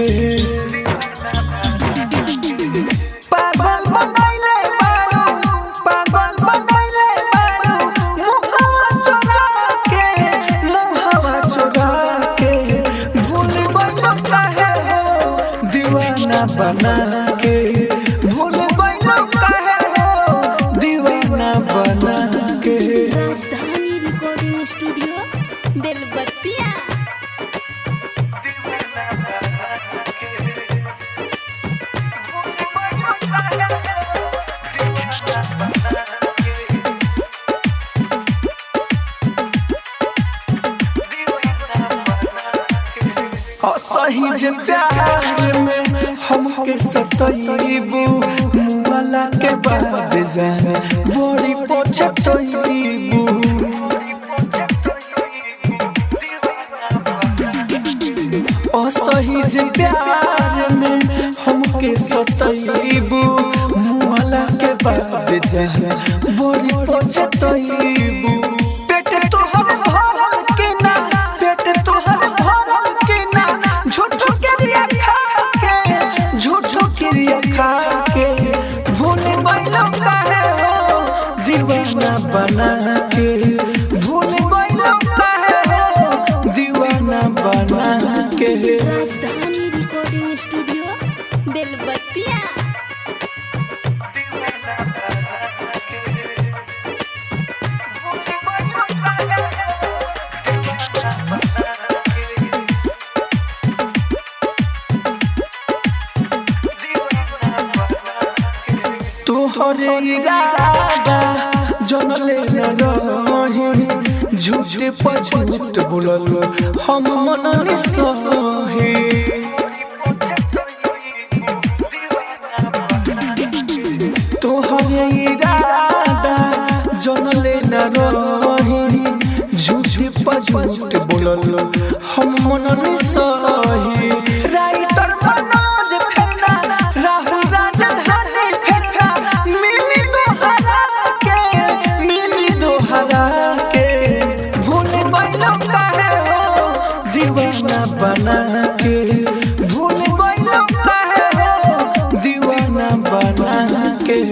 के पागल बनैले बारू पागल बनैले बारू मुहावा चोरा के भूल गइलो काहे हो दीवाना बना के भूल गइलो काहे हो दीवाना बना के। राजधानी रिकॉर्डिंग स्टूडियो बेलबत्तिया। सही जे प्यार में हमके सतैबू मुआला के बाद जाने बड़ी पछतैबू सही जे प्यार में हमके सतैबू मुआला के बाद जाने बड़ी पछतैबू। पेट तोहर भरल के ना पेट तोहर भरल के ना झूठो क्रिया खा के भूल गइलो काहे हो दीवाना बना के भूल गइलो काहे हो दीवाना बना के। राजधानी रिकॉर्डिंग स्टूडियो बेलबत्तिया। तोहरे इरादा जनले न रही झूठे पर झूठ बोलल हम मन नि सही तोहरे इरादा जनले न रही झूठे पर झूठ बोलल हम मन नि सही। राइटर मनोज फेंका राहुल राजधानी फेंका मिली दोहरा के भूल गइलो काहे हो दीवाना बना के भूल गइलो काहे हो दीवाना बना के।